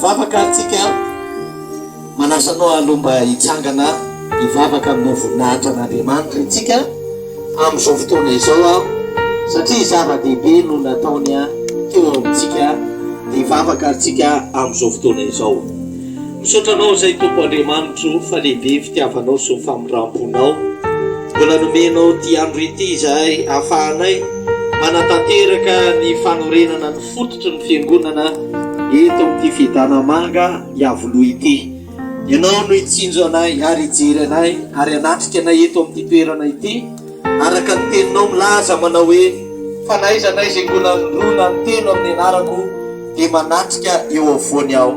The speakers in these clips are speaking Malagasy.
ivavaka antsika manasanao aloha mba hitsangana hivavaka aminao voninahitra an'Andriamanitra itsika amin'izao fotoana izao satria zava-dehibe no nataony teo amintsika dia hivavaka antsika amin'izao fotoana izao. Misotranao izay Tompo Andriamanitro fa lehibe fitiavanao sy ny famindrampona mbola nomenao ty andro ity izahay ahafahanay manatanteraka ny fanorenana ny fototry ny fiangonana eto amin'ity fidana manga iavoloha ity. Ianao no hitsinjo anay ary hijery anay ary hanatrika anay eto amin'ity toerana ity araka ny teninao milaza manao hoe fanaiza anay izay mbola nirona ny teno amin'ny anarako dia manatrika eo afovoany aho.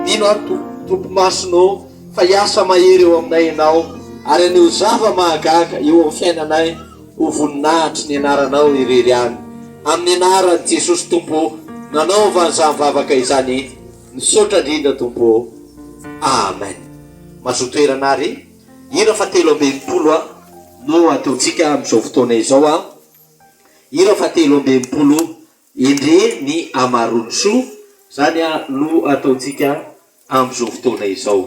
Nino aho tompo masonao fa hiasa mahery eo aminay ianao ary aneo zava mahagaga eo amin'ny fiainanay ho voninahitry ny anaranao irery any. Amin'ny anaran'i Jesosy Tompo nanaova izany vavaka izany, nisaotra indrindra Tompo. Amen. Mazotoerana ary hira fa 13 no ataontsika amin'izao fotoana izao hira fa 13 endre ny amaronysoa zany no ataontsika amin'izao fotoana izao.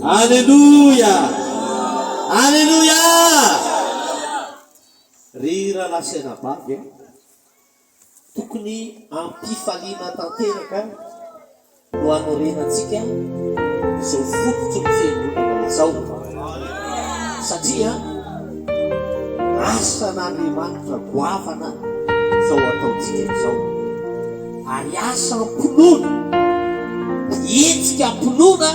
Haleluya, haleluya. Rira lasena bavy tokony ampifaliana tanteraka no anorenantsika izao fototry ny fiangonana izao, satria asan'Andriamanitra goavana izao ataontsika izao, ary asa ampinoana, hetsika ampinoana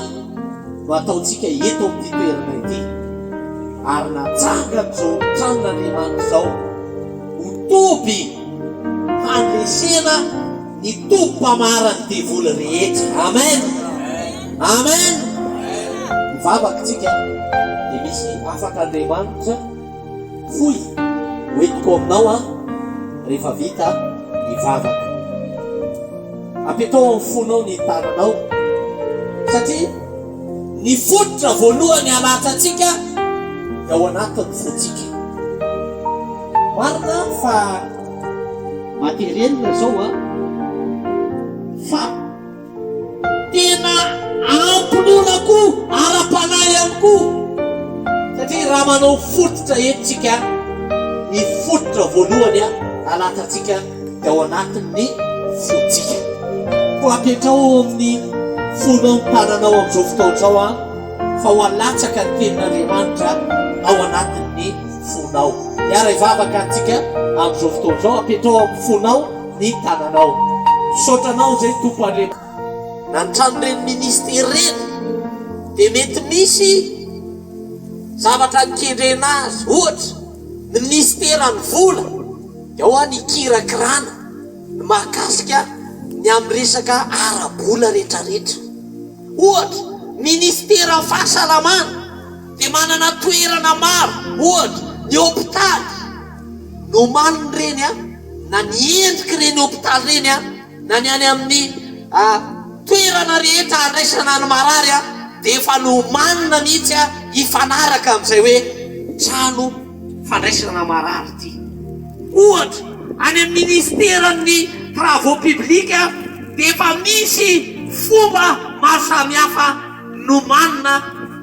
no ataontsika eto amin'ny toerana ity. Ary natsangana izao tranon'Andriamanitra izao ho toby handresena ny tompam-pamarany devoly rehetra. Amen, amen. Mivavaka dia misy afaka Andriamanitra foy hoentiko aminao rehefa vita mivavaka. Apetao amin'ny fonao ny tananao, satria ny fototra voalohany alatantsika dia ao anatin'ny fotsika. Marina fa materielina zao fa tena ampinoana koa, ara-panahy ihany koa, satria raha manao fototra entsika, ny fototra voalohany alatantsika dia ao anatin'ny fotsika. Ko apetrao amin'ny fonao tananao amin'izao fotoan'izao fa ho alatsaka ny tenin'Andriamanitra ao anatin'ny fonao. Miara hivavaka antsika amin'izao fotoan'izao, apetrao amin'ny fonao ny tananao. Saotranao zay tompo Andriamanitra. Na ny tranon'ireny ministera reny dia mety misy zavatra nikendrena azy, ohatra ny ministera ny vola dia ao ny kirakirana ny mahakasika ny amin'ny resaka ara-bola rehetrarehetra. Ohatra ministera fahasalamana dia manana toerana maro, ohatra ny hôpitaly no maniny reny na ny endriky reny hôpitaly reny na ny any amin'ny toerana rehetra andraisana ny marary dia efa no manina mihitsy hifanaraka amin'izay hoe trano fandraisana marary ity. Ohatra any amin'ny ministeran'ny travaux publics dia efa misy fomba maro samihafa no manina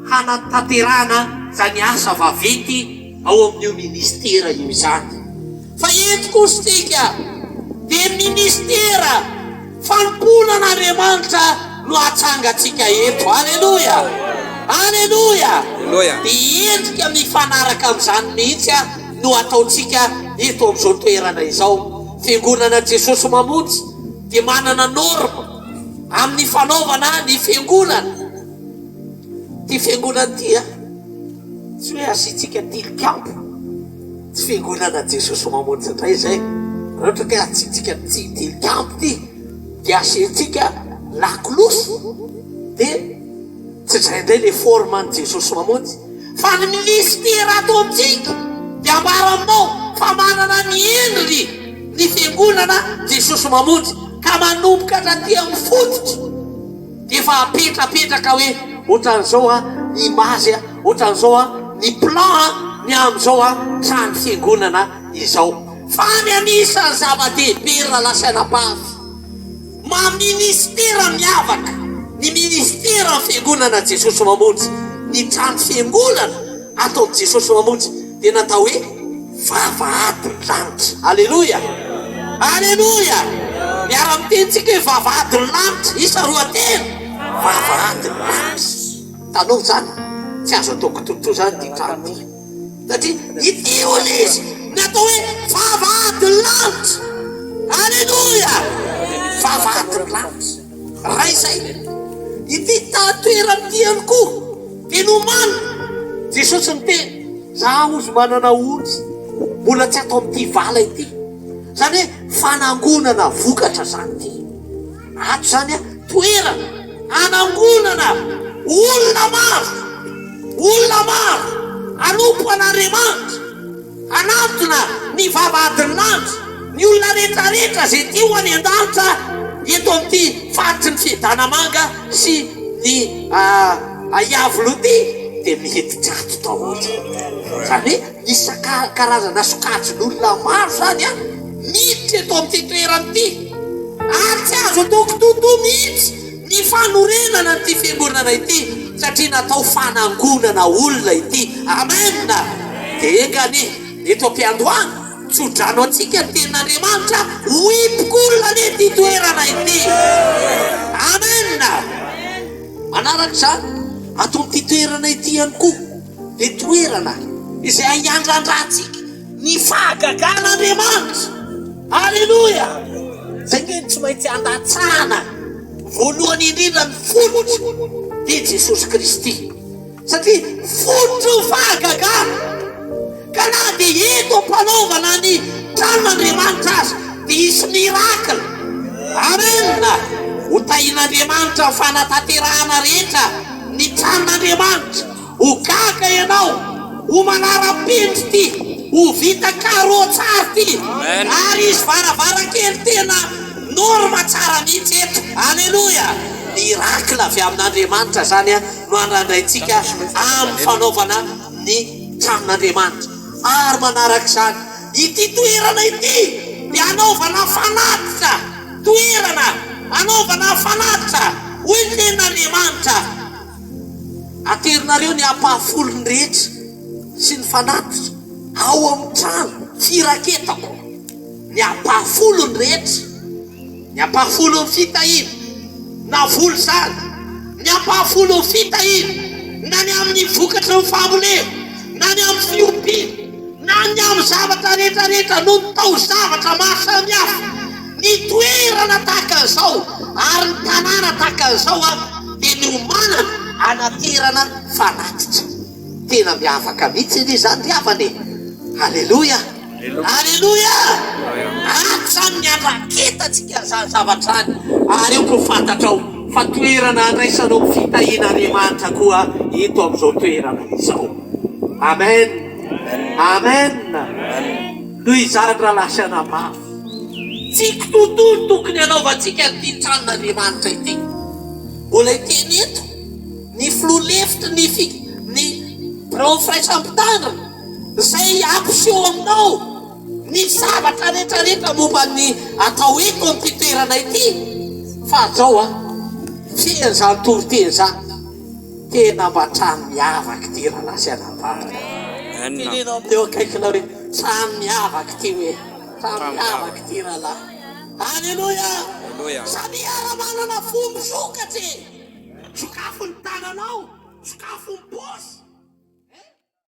hanatanterahana izany asa vaventy ao amin'io ministera io izany. Fa eto kositsika dia ministera fanompoanan'Andriamanitra no atsangatsika eto. Haleluya, haleluya. Dia endrika mifanaraka amin'izany mihitsy no ataontsika eto amin'izao toerana izao. Fiangonana Jesosy mamonjy dia manana norma amin'ny fanaovana ny fiangonana. Ty fiangonana ty tsy hoe asitsika tilikambo, tsy fiangonana Jesosy mamonjy indray zay. Ohatra ka asitsika tilikambo ty dia asiantsika lakolosy dia tsy zay indray le forme ny Jesosy mamonjy. Fa ny ministera ato amintsika dia ambara aminao fa manana ny endriny ny fiangonana Jesosy mamonjy, ka manomboka hatraty amin'ny fototra dia efa apetrapetraka hoe ohatran'izao ny imazy, ohatran'izao ny plan ny amin'izao trano fiangonana izao. Fa ny anisan'ny zava-dehibe raha lasanam-pavy maministera miavaka ny ministera fiangonana Jesosy mamonjy, ny trano fiangonana atao Jesosy mamonjy dia natao hoe vavahadiny lanitra. Aleluya, aleluya. Miara-mitentsika hoe vavahadiny lanitra isa roa tena. vavahadiny lanitra. Tanao zany tsy azo ataoko tontolo zany ty trano ty satria ity ony izy ny atao hoe vavahadiny lanitra. Alleluia, vavahadiny lanitra ray zay ity tatoerany tiany koa teny omana Jesosy ny teny zaho ozy manana onjy mbola tsy atao amity vala ity, zany hoe fanangonana vokatra zany ty ato zany a toerana anangonana olona maro anompo an'Andriamanitra anatona ny vavahadiny lanitra. Ny olona rehetrarehetra zay ty ho any an-danitra eto amity faritry ny Fiadanamanga sy ny Iavolo ty dia mihety ato daholo. Zany hoe misy karazana sokajin'olona maro zany a miditra eto amity toerany ty ary tsy azo ataoko tontolo mihitsy ny fanorenana ty fiangonana ity satria natao fanangonana olona ity. Amen. Dia engany eto am-piandohana tsodrano antsika tenin'Andriamanitra ho ipokolona ny ty toerana ity. Amen. Manaraka zany ato amity toerana ity ihany koa dia toerana izay iandrandratsika ny fahagagan'Andriamanitra. Alleluia. Zay ngeny tsy maintsy andatsahana voalohany indrindra ny fototra dia Jesosy Kristy satria fototra ny fahagagana. Ka na dia eto ampanaovana ny tranon'Andriamanitra azy dia hisy mirakla. Amen. Ho tahin'Andriamanitra ny fanatanterahana rehetra ny tranon'Andriamanitra. Ho gaga ianao, ho manara-penitry ty, ho vita carreau tsara ty, ary izy varavarankely tena norma tsara mihitsy eto. Alleluia. Mirakla avy amin'Andriamanitra zany a no andraindraitsika amin'ny fanaovana ny tranon'Andriamanitra. Ary manaraka zany ity toerana ity dia anaovana fanatitra, toerana anaovana fanatitra hoy ny tenin'Andriamanitra. Aterinareo ny ampahafolony rehetra sy ny fanatitra ao amin'ny trano firaketako, ny ampahafolony rehetra, ny ampahafolony fitahina na voly zany, ny ampahafolony fitahina na ny amin'ny vokatra ny fambolena na ny amin'ny fiompiana na ny amin'ny zavatra rehetrarehetra no tao zavatra maro samihafa. Ny toerana tahaka an'izao ary ny tanàna tahaka an'izao dia ny omanana anaterana fanatitra. Tena miavaka mihitsy izy zany riavany. Alleluia. Alleluia. Ato zany ny andraketatsika zany zavatra any ary eo ko fantatrao fa toerana andraisanao fitahin'Andriamanitra koa eto amin'izao toerana izao. Amen. Amen. Noho izany raha lasana mafy tsika tontolo tokony anaovantsika ty tranon'Andriamanitra ity. Mbola iteny eto ny filoha lefitry ny birao firaisampitandrina zay ampiseho aminao ny zavatra rehetrarehetra momba ny atao eto amin'ity toerana ity. Fa zao feny zany toriteny zany tena mba trano miavaky ty raha lasana mafy. Tenenao amin'eo akaikinao hoe trano miavaky ty hoe trano miavaky ty rahalahy. Alleluia. Samy ara-manana fomby sokatry, sokafo ny tananao, sokafo ny bosy.